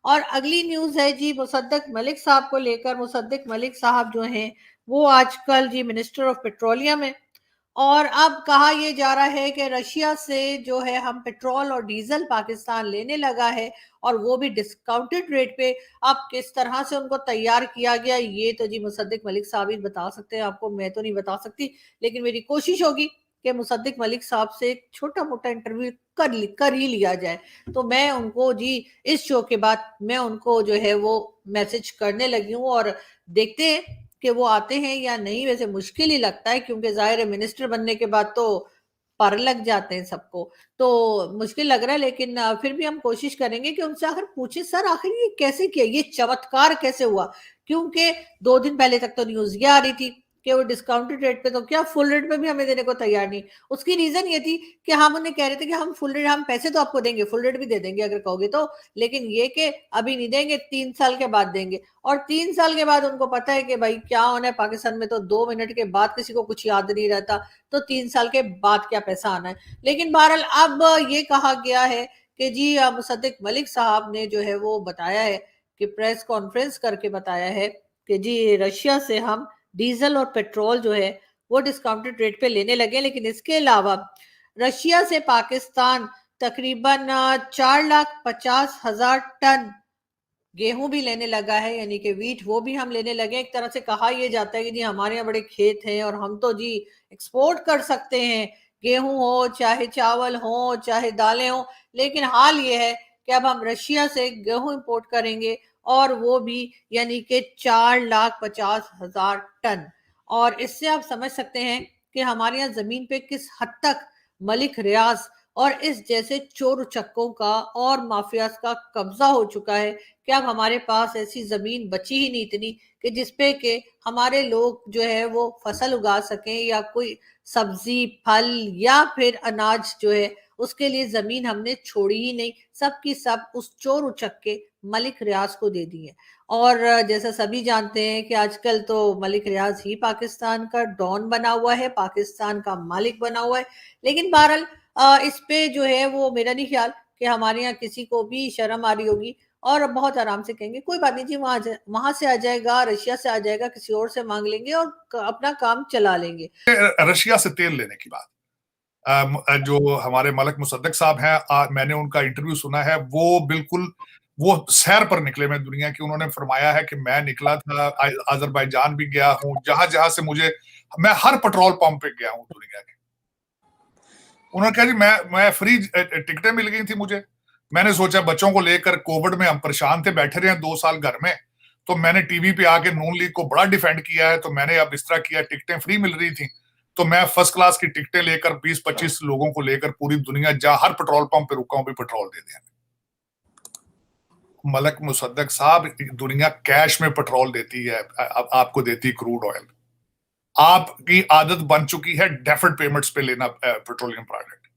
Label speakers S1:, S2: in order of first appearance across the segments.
S1: और अगली न्यूज है जी मुसद्दक मलिक साहब को लेकर। मुसद्दक मलिक साहब जो हैं वो आजकल जी मिनिस्टर ऑफ पेट्रोलियम है, और अब कहा यह जा रहा है कि रशिया से जो है हम पेट्रोल और डीजल पाकिस्तान लेने लगा है, और वो भी डिस्काउंटेड रेट पे। अब किस तरह से उनको तैयार किया गया ये तो जी मुसद्दिक मलिक साहब ही बता सकते हैं आपको, मैं तो नहीं बता सकती। लेकिन मेरी कोशिश होगी कि मुसद्दिक मलिक साहब से एक छोटा मोटा इंटरव्यू कर ही लिया जाए। तो मैं उनको जी इस शो के बाद मैं उनको जो है वो मैसेज करने लगी हूँ, और देखते हैं कि वो आते हैं या नहीं। वैसे मुश्किल ही लगता है, क्योंकि जाहिर है मिनिस्टर बनने के बाद तो पर लग जाते हैं सबको, तो मुश्किल लग रहा है। लेकिन फिर भी हम कोशिश करेंगे कि उनसे आखिर पूछे, सर आखिर ये कैसे किया, ये चमत्कार कैसे हुआ। क्योंकि 2 दिन पहले तक तो न्यूज ये आ रही थी कि वो डिस्काउंटेड रेट पे तो क्या फुल रेट पे भी हमें देने को तैयार नहीं। उसकी रीजन ये थी कि हम उन्हें कह रहे थे कि हम फुल रेट, हम पैसे तो आपको देंगे, फुल रेट भी दे देंगे अगर कहोगे तो, लेकिन ये कि अभी नहीं देंगे, 3 साल के बाद देंगे। और 3 साल के बाद उनको पता है कि भाई क्या होना है पाकिस्तान में, तो 2 मिनट के बाद किसी को कुछ याद नहीं रहता, तो 3 साल के बाद क्या पैसा आना है। लेकिन बहरहाल अब ये कहा गया है कि जी मुसद्दिक मलिक साहब ने जो है वो बताया है कि प्रेस कॉन्फ्रेंस करके बताया है कि जी रशिया से हम डीजल और पेट्रोल जो है वो डिस्काउंटेड रेट पे लेने लगे। लेकिन इसके अलावा रशिया से पाकिस्तान तकरीबन 4,50,000 टन गेहूं भी लेने लगा है, यानी कि वीट वो भी हम लेने लगे। एक तरह से कहा यह जाता है कि जी हमारे यहाँ बड़े खेत हैं और हम तो जी एक्सपोर्ट कर सकते हैं, गेहूं हो चाहे चावल हो चाहे दालें हो। लेकिन हाल ये है कि अब हम रशिया से गेहूं इंपोर्ट करेंगे, और वो भी यानी कि 4,50,000 टन। और इससे आप समझ सकते हैं कि हमारे यहाँ जमीन पे किस हद तक मलिक रियाज और इस जैसे चोर उचक्कों का और माफियाज का कब्जा हो चुका है कि अब हमारे पास ऐसी जमीन बची ही नहीं इतनी कि जिसपे के हमारे लोग जो है वो फसल उगा सकें, या कोई सब्जी फल या फिर अनाज जो है उसके लिए जमीन हमने छोड़ी ही नहीं। सब की सब उस चोर उचक्के मलिक रियाज को दे दी है। और जैसा सभी जानते हैं कि आजकल तो मलिक रियाज ही पाकिस्तान का डॉन बना हुआ है, पाकिस्तान का मालिक बना हुआ है। लेकिन बहरहाल इस पे जो है वो मेरा नहीं ख्याल कि हमारे यहाँ किसी को भी शर्म आ रही होगी, और बहुत आराम से कहेंगे कोई बात नहीं जी, वहां से आ जाएगा, रशिया से आ जाएगा, किसी और से मांग लेंगे और अपना काम चला लेंगे।
S2: रशिया से तेल लेने की बात, जो हमारे मलिक मुसद्दक साहब हैं, मैंने उनका इंटरव्यू सुना है, वो बिल्कुल वो सैर पर निकले मैं दुनिया की। उन्होंने फरमाया है कि मैं निकला था, अजरबैजान भी गया हूं, जहां जहां से मुझे, मैं हर पेट्रोल पंप पे गया हूं दुनिया के। उन्होंने कहा जी मैं फ्री टिकटें मिल गई थी मुझे। मैंने सोचा बच्चों को लेकर, कोविड में हम परेशान थे, बैठे रहे 2 साल घर में, तो मैंने टीवी पे आके नून लीग को बड़ा डिफेंड किया है। तो मैंने अब इस तरह किया, टिकटें फ्री मिल रही थी तो मैं फर्स्ट क्लास की टिकटें लेकर 20-25 लोगों को लेकर पूरी दुनिया, जहां हर पेट्रोल पंप पे रुका हूं भी पेट्रोल दे दिया। मलिक मुसद्दक साहब, दुनिया कैश में पेट्रोल देती है, आपको देती है क्रूड ऑयल। आपकी आदत बन चुकी है डेफर्ड पेमेंट्स पे लेना पेट्रोलियम प्रोडक्ट।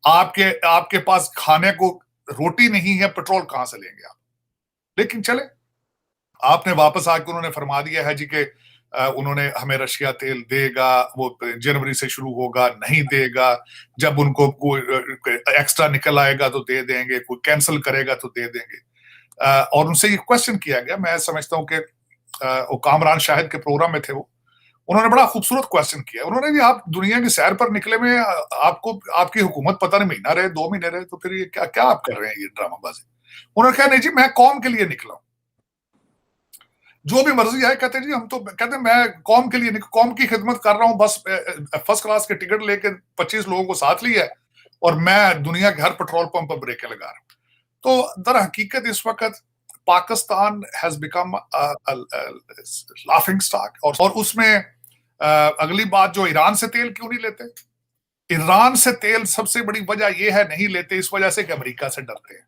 S2: आपके आपके पास खाने को रोटी नहीं है, पेट्रोल कहां से लेंगे आप। लेकिन चले, आपने वापस आके उन्होंने फरमा दिया है जी कि उन्होंने हमें रशिया तेल देगा, वो जनवरी से शुरू होगा, नहीं देगा, जब उनको कोई एक्स्ट्रा निकल आएगा तो दे देंगे, कोई कैंसिल करेगा तो दे देंगे। और उनसे ये क्वेश्चन किया गया, मैं समझता हूं कि वो कामरान शाहिद के प्रोग्राम में थे, वो उन्होंने बड़ा खूबसूरत क्वेश्चन किया। उन्होंने भी, आप दुनिया की सैर पर निकले में, आपको आपकी हुकूमत पता नहीं महीना रहे 2 महीने रहे, तो फिर ये क्या क्या आप कर रहे हैं, ये ड्रामाबाजी। उन्होंने कहा नहीं जी मैं कौम के लिए निकला हूं, जो भी मर्जी आए। कहते जी हम तो, कहते मैं कौम के लिए, कौम की खिदमत कर रहा हूं, बस फर्स्ट क्लास के टिकट लेके 25 लोगों को साथ लिया है और मैं दुनिया के हर पेट्रोल पंप पर ब्रेकें लगा रहा हूं। तो दर हकीकत इस वक्त Pakistan has become laughing stock. और उसमें अगली बात, जो ईरान से तेल क्यों नहीं लेते, ईरान से तेल सबसे बड़ी वजह यह है नहीं लेते इस वजह से कि अमेरिका से डरते हैं।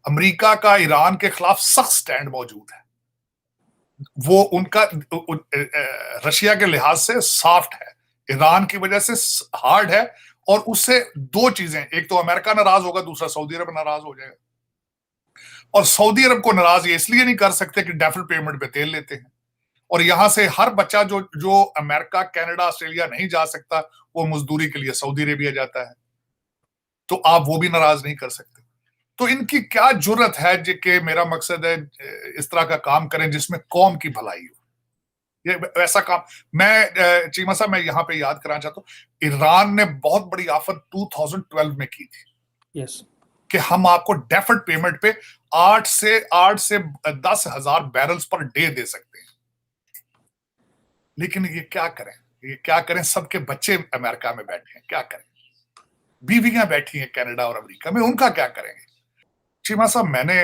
S2: अमेरिका का ईरान के खिलाफ सख्त स्टैंड मौजूद है, वो उनका रशिया के लिहाज से सॉफ्ट है, ईरान की वजह से हार्ड है। और उससे दो चीजें, एक तो अमेरिका नाराज होगा, दूसरा सऊदी अरब नाराज हो जाएगा। और सऊदी अरब को नाराज ये इसलिए नहीं कर सकते कि डेफर्ड पेमेंट पे तेल लेते हैं, और यहां से हर बच्चा जो जो अमेरिका, कनाडा, ऑस्ट्रेलिया नहीं जा सकता, वो मजदूरी के लिए सऊदी अरेबिया जाता है, तो आप वो भी नाराज नहीं कर सकते। तो इनकी क्या जुर्रत है कि मेरा मकसद है इस तरह का काम करें जिसमें कौम की भलाई हो। ये वैसा काम मैं चीमा साहब मैं यहाँ पे याद कराना चाहता हूँ, ईरान ने बहुत बड़ी आफत 2012 में की थी।
S3: यस
S2: कि हम आपको डेफर्ड पेमेंट पे 8 से 10,000 बैरल्स पर डे दे सकते हैं। लेकिन ये क्या करें, सबके बच्चे अमेरिका में बैठे हैं, क्या करें, बीवियां बैठी हैं कनाडा और अमेरिका में, उनका क्या करेंगे। चीमा साहब मैंने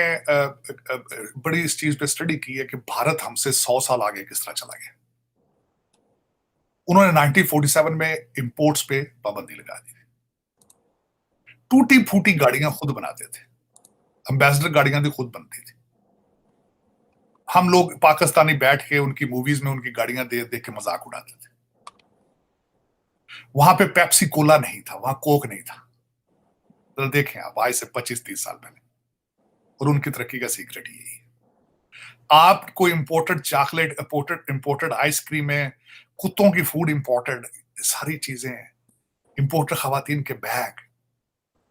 S2: बड़ी इस चीज पे स्टडी की है कि भारत हमसे 100 साल आगे किस तरह चला गया। उन्होंने 1947 में इंपोर्ट्स पे पाबंदी लगा दी, टूटी फूटी गाड़ियां खुद बनाते थे, एम्बेसडर गाड़ियां भी खुद बनती थी। हम लोग पाकिस्तानी बैठ के उनकी मूवीज में उनकी गाड़ियां देख देख के मजाक उड़ाते थे। वहां पे पेप्सी कोला नहीं था, वहां कोक नहीं था। तो देखें आप, आज से 25-30 साल पहले, और उनकी तरक्की का सीक्रेट यही है। आपको इंपोर्टेड चॉकलेट, इंपोर्टेड आइसक्रीम है, कुत्तों की फूड इंपोर्टेड, सारी चीजें, इंपोर्टेड खवातीन के बैग,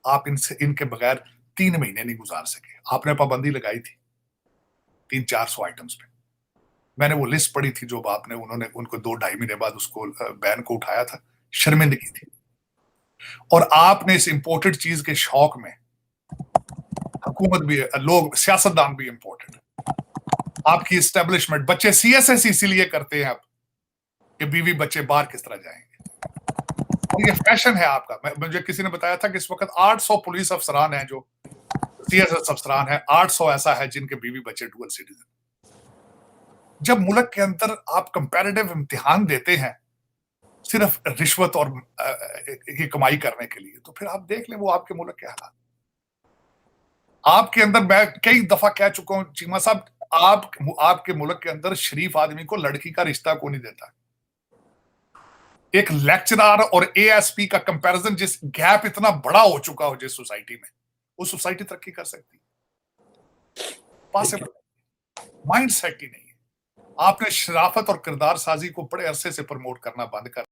S2: आप इनके बगैर 3 महीने नहीं गुजार सके। आपने पाबंदी लगाई थी 300-400 आइटम्स पे। मैंने वो लिस्ट पढ़ी थी जो आपने उनको 2-2.5 महीने बाद उसको बैन को उठाया था, शर्मिंदगी थी। और आपने इस इंपोर्टेड चीज के शौक में, हुकूमत भी, लोग, सियासतदान भी इंपोर्टेड, आपकी एस्टेब्लिशमेंट, बच्चे सीएसएस इसीलिए करते हैं अब कि बीवी बच्चे बाहर किस तरह जाएंगे, और ये फैशन है आपका। मुझे किसी ने बताया था कि इस वक्त 800 पुलिस अफसरान हैं जो सीएसएस अफसरान है, 800 ऐसा है जिनके बीवी बच्चे डुअल सिटीजन। जब मुल्क के अंदर आप कंपैरेटिव इम्तिहान देते हैं सिर्फ रिश्वत और की कमाई करने के लिए, तो फिर आप देख लें वो आपके मुल्क के हालात। आपके अंदर, मैं कई दफा कह चुका हूं चीमा साहब, आपके मुल्क के अंदर शरीफ आदमी को लड़की का रिश्ता को नहीं देता। एक लेक्चरर और एएसपी का कंपैरिजन, जिस गैप इतना बड़ा हो चुका हो जिस सोसाइटी में, वो सोसाइटी तरक्की कर सकती है? पॉसिबल माइंड सेट ही नहीं है। आपने शराफत और किरदार साजी को बड़े अरसे से प्रमोट करना बंद कर